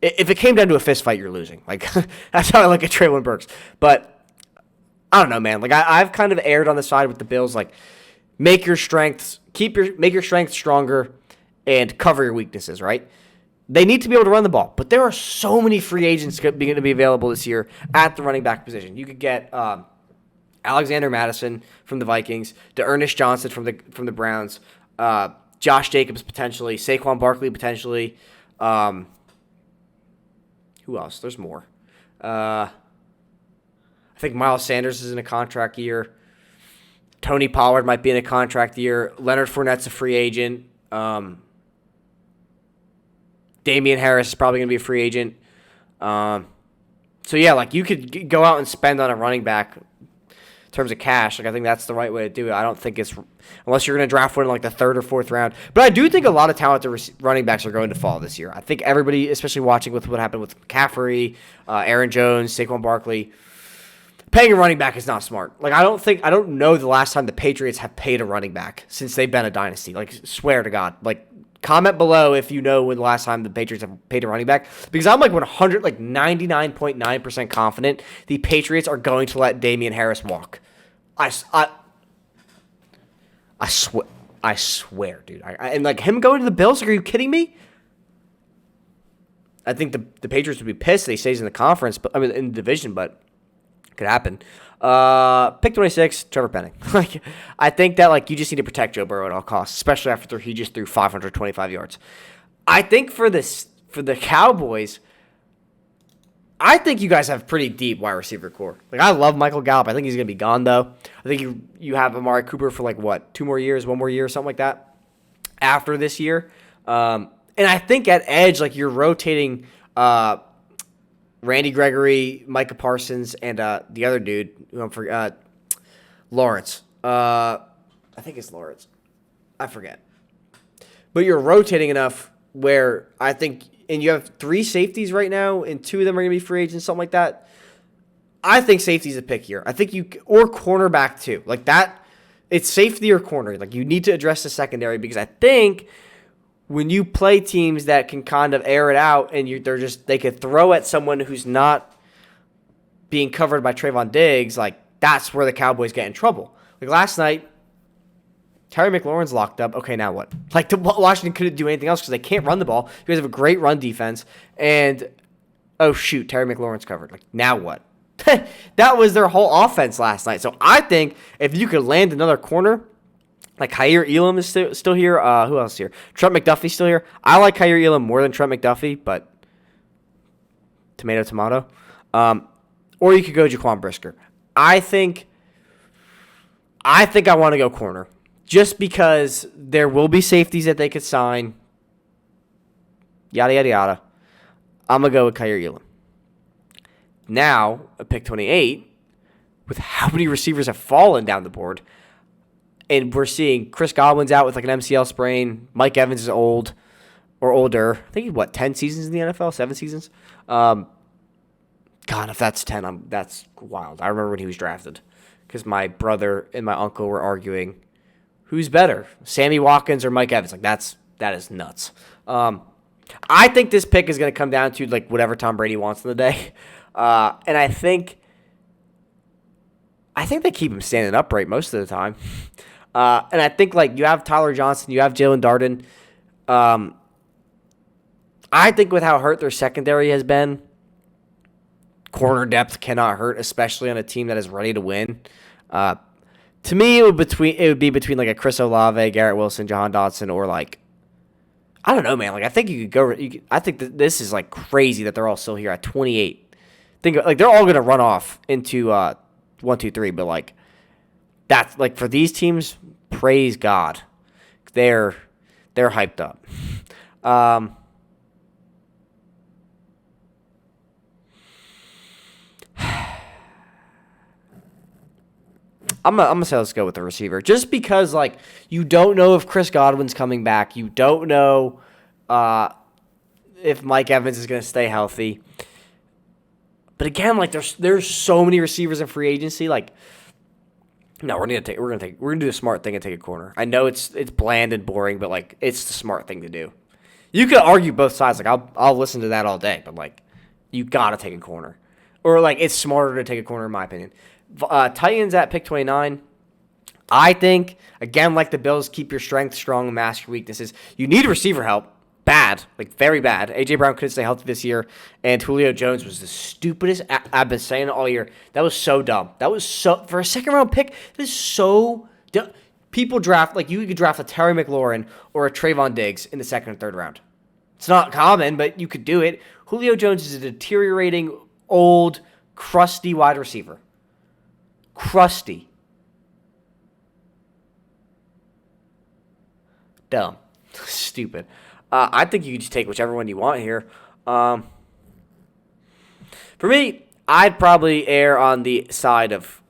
If it came down to a fist fight, you're losing. That's how I look at Treylon Burks. But I don't know, man. Like I've kind of erred on the side with the Bills. Like make your strengths stronger and cover your weaknesses. Right? They need to be able to run the ball, but there are so many free agents going to be available this year at the running back position. You could get Alexander Madison from the Vikings, Ernest Johnson from the Browns, Josh Jacobs potentially, Saquon Barkley potentially. Who else? There's more. I think Miles Sanders is in a contract year. Tony Pollard might be in a contract year. Leonard Fournette's a free agent. Damian Harris is probably going to be a free agent. So, yeah, like you could go out and spend on a running back in terms of cash. Like I think that's the right way to do it. I don't think it's – unless you're going to draft one in like the 3rd or 4th round. But I do think a lot of talented running backs are going to fall this year. I think everybody, especially watching with what happened with McCaffrey, Aaron Jones, Saquon Barkley – paying a running back is not smart. Like I don't know the last time the Patriots have paid a running back since they've been a dynasty. Like swear to God. Like comment below if you know when the last time the Patriots have paid a running back, because I'm like 99.9% confident the Patriots are going to let Damian Harris walk. I swear, dude. And like him going to the Bills, are you kidding me? I think the Patriots would be pissed if he stays in the conference, but in the division, but could happen. Pick 26, Trevor Penning. Like, I think that like you just need to protect Joe Burrow at all costs, especially after he just threw 525 yards. I think for the Cowboys, I think you guys have pretty deep wide receiver core. Like I love Michael Gallup. I think he's gonna be gone though. I think you have Amari Cooper for like what, 2 more years, 1 more year, something like that after this year. And I think at edge, like you're rotating. Randy Gregory, Micah Parsons, and the other dude, who I'm forget, Lawrence. I think it's Lawrence. I forget. But you're rotating enough where I think, and you have 3 safeties right now, and 2 of them are going to be free agents, something like that. I think safety's a pick here. I think or cornerback too. Like that, it's safety or corner. Like you need to address the secondary because I think when you play teams that can kind of air it out and they could throw at someone who's not being covered by Trayvon Diggs, like that's where the Cowboys get in trouble. Like last night, Terry McLaurin's locked up. Okay, now what? Like Washington couldn't do anything else because they can't run the ball. You guys have a great run defense, and oh shoot, Terry McLaurin's covered. Like now what? That was their whole offense last night. So I think if you could land another corner. Like, Khair Elam is still here. Who else is here? Trent McDuffie's still here. I like Khair Elam more than Trent McDuffie, but tomato. Or you could go Jaquan Brisker. I think I want to go corner. Just because there will be safeties that they could sign. Yada, yada, yada. I'm going to go with Khair Elam. Now, at pick 28, with how many receivers have fallen down the board, and we're seeing Chris Godwin's out with like an MCL sprain. Mike Evans is old or older. I think he's 10 seasons in the NFL? 7 seasons? God, if that's 10, that's wild. I remember when he was drafted because my brother and my uncle were arguing who's better, Sammy Watkins or Mike Evans. Like that is nuts. I think this pick is going to come down to like whatever Tom Brady wants in the day, and I think they keep him standing upright most of the time. And I think, like, you have Tyler Johnson, you have Jalen Darden. I think with how hurt their secondary has been, corner depth cannot hurt, especially on a team that is ready to win. To me, it would be between, like, a Chris Olave, Garrett Wilson, Jahan Dotson, or, like, I don't know, man. Like, I think you could go – I think that this is, like, crazy that they're all still here at 28. Like, they're all going to run off into 1, 2, 3, but, like, that's like for these teams, praise God. They're hyped up. I'm gonna say let's go with the receiver. Just because like you don't know if Chris Godwin's coming back. You don't know if Mike Evans is gonna stay healthy. But again, like there's so many receivers in free agency, like no, we're gonna do the smart thing and take a corner. I know it's bland and boring, but like it's the smart thing to do. You could argue both sides. Like I'll listen to that all day, but like you gotta take a corner, or like it's smarter to take a corner in my opinion. Titans at pick 29. I think, again, like the Bills, keep your strength strong and mask your weaknesses. You need receiver help. Bad. Like, very bad. A.J. Brown couldn't stay healthy this year, and Julio Jones was the stupidest. I've been saying it all year. That was so dumb. That was so, for a second-round pick, that is so dumb. People draft, like, you could draft a Terry McLaurin or a Trayvon Diggs in the second and third round. It's not common, but you could do it. Julio Jones is a deteriorating, old, crusty wide receiver. Crusty. Dumb. Stupid. I think you can just take whichever one you want here. For me, I'd probably err on the side of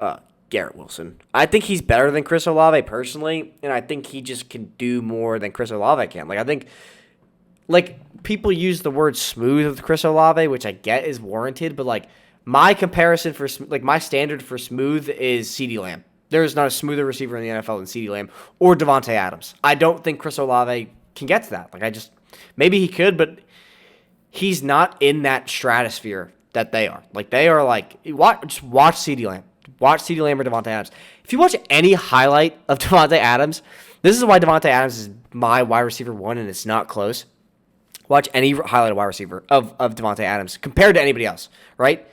Garrett Wilson. I think he's better than Chris Olave personally, and I think he just can do more than Chris Olave can. Like, I think, like, people use the word smooth with Chris Olave, which I get is warranted, but, like, my comparison for, like, my standard for smooth is CeeDee Lamb. There is not a smoother receiver in the NFL than CeeDee Lamb or Devontae Adams. I don't think Chris Olave can get to that. Like, maybe he could, but he's not in that stratosphere that they are. Like, they are like, just watch CeeDee Lamb. Watch CeeDee Lamb or Devontae Adams. If you watch any highlight of Devontae Adams, this is why Devontae Adams is my wide receiver one, and it's not close. Watch any highlight of wide receiver of Devontae Adams compared to anybody else, right?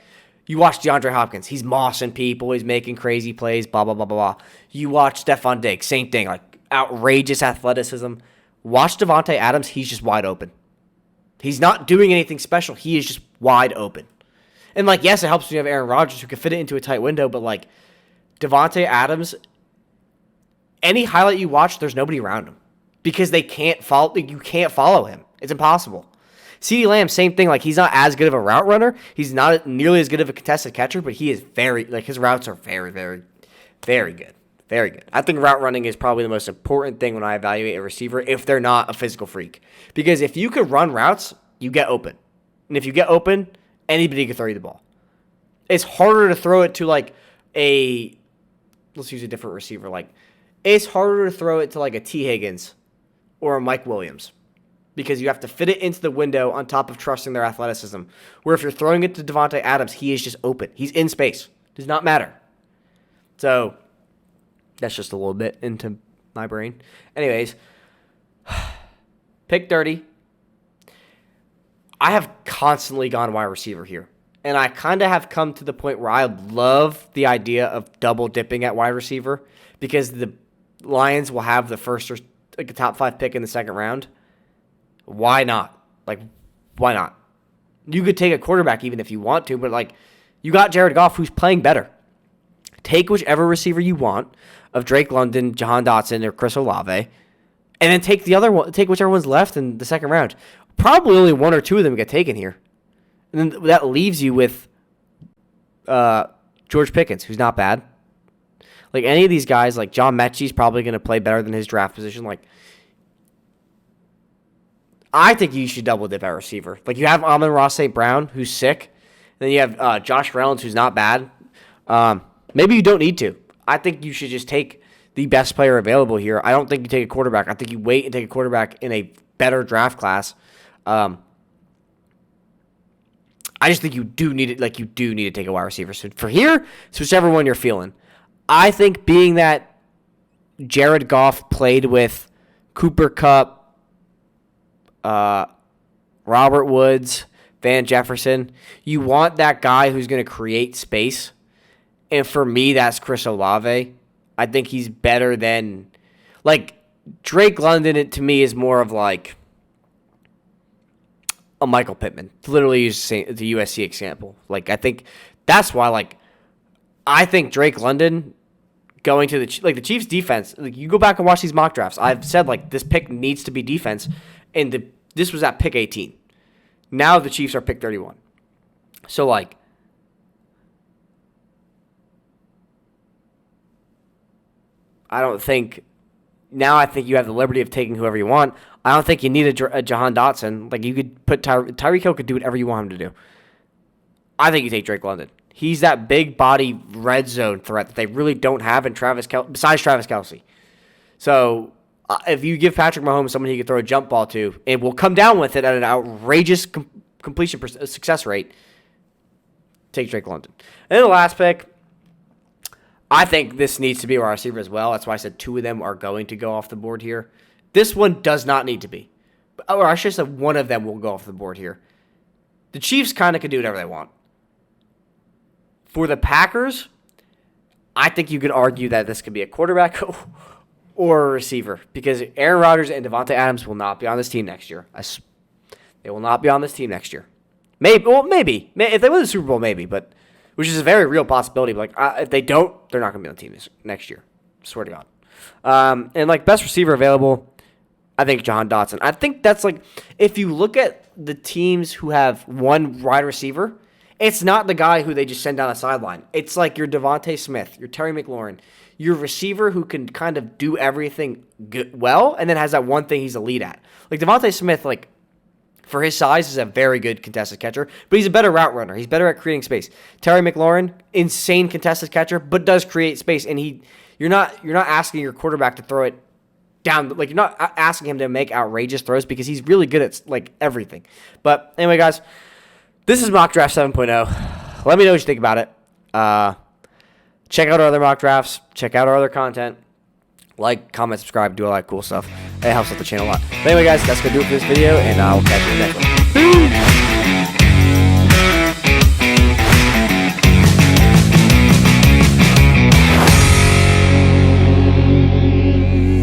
You watch DeAndre Hopkins. He's mossing people. He's making crazy plays, blah, blah, blah, blah, blah. You watch Stephon Diggs. Same thing, like outrageous athleticism. Watch Devontae Adams. He's just wide open. He's not doing anything special. He is just wide open. And, like, yes, it helps when you have Aaron Rodgers who can fit it into a tight window, but, like, Devontae Adams, any highlight you watch, there's nobody around him because they can't follow. You can't follow him. It's impossible. CeeDee Lamb, same thing. Like, he's not as good of a route runner. He's not nearly as good of a contested catcher, but he is very, like, his routes are very, very, very good. Very good. I think route running is probably the most important thing when I evaluate a receiver if they're not a physical freak. Because if you could run routes, you get open. And if you get open, anybody can throw you the ball. It's harder to throw it to, like, let's use a different receiver. Like, it's harder to throw it to, like, a T. Higgins or a Mike Williams. Because you have to fit it into the window on top of trusting their athleticism. Where if you're throwing it to Devontae Adams, he is just open. He's in space. Does not matter. So, that's just a little bit into my brain. Anyways, pick 30. I have constantly gone wide receiver here. And I kind of have come to the point where I love the idea of double dipping at wide receiver. Because the Lions will have the first or like a top 5 pick in the second round. Why not? Like, why not? You could take a quarterback even if you want to, but, like, you got Jared Goff who's playing better. Take whichever receiver you want of Drake London, Jahan Dotson, or Chris Olave, and then take the other one. Take whichever one's left in the second round. Probably only one or two of them get taken here, and then that leaves you with George Pickens, who's not bad. Like, any of these guys, like John Mechie's probably going to play better than his draft position. Like, I think you should double dip at receiver. Like, you have Amon-Ra St. Brown, who's sick. And then you have Josh Reynolds, who's not bad. Maybe you don't need to. I think you should just take the best player available here. I don't think you take a quarterback. I think you wait and take a quarterback in a better draft class. I just think you do need it. Like, you do need to take a wide receiver. So for here, it's whichever one you're feeling. I think being that Jared Goff played with Cooper Kupp, Robert Woods, Van Jefferson, you want that guy who's going to create space. And for me, that's Chris Olave. I think he's better than, like, Drake London, to me, is more of like a Michael Pittman. To literally use the USC example. Like, I think that's why, like, I think Drake London going to the Chiefs defense, like, you go back and watch these mock drafts. I've said, like, this pick needs to be defense. And this was at pick 18. Now the Chiefs are pick 31. So, like, I think you have the liberty of taking whoever you want. I don't think you need a Jahan Dotson. Like, you could put Tyreek Hill could do whatever you want him to do. I think you take Drake London. He's that big body red zone threat that they really don't have besides Travis Kelce. So, if you give Patrick Mahomes someone he can throw a jump ball to, it will come down with it at an outrageous completion success rate. Take Drake London. And then the last pick, I think this needs to be a wide receiver as well. That's why I said 2 of them are going to go off the board here. This one does not need to be. Or I should say one of them will go off the board here. The Chiefs kind of can do whatever they want. For the Packers, I think you could argue that this could be a quarterback or a receiver because Aaron Rodgers and Devontae Adams will not be on this team next year. They will not be on this team next year. Maybe. If they win the Super Bowl, maybe, but which is a very real possibility. But if they don't, they're not going to be on the team next year. Swear to God. And like best receiver available, I think Jahan Dotson. I think that's like if you look at the teams who have one wide receiver, it's not the guy who they just send down the sideline. It's like your Devontae Smith, your Terry McLaurin, your receiver who can kind of do everything well and then has that one thing he's elite at. Like Devontae Smith, like for his size, is a very good contested catcher, but he's a better route runner. He's better at creating space. Terry McLaurin, insane contested catcher, but does create space. And you're not asking your quarterback to throw it down. Like you're not asking him to make outrageous throws because he's really good at like everything. But anyway, guys, this is Mock Draft 7.0. Let me know what you think about it. Check out our other mock drafts. Check out our other content. Like, comment, subscribe, do all that cool stuff. It helps out the channel a lot. But anyway, guys, that's going to do it for this video, and I'll catch you in the next one.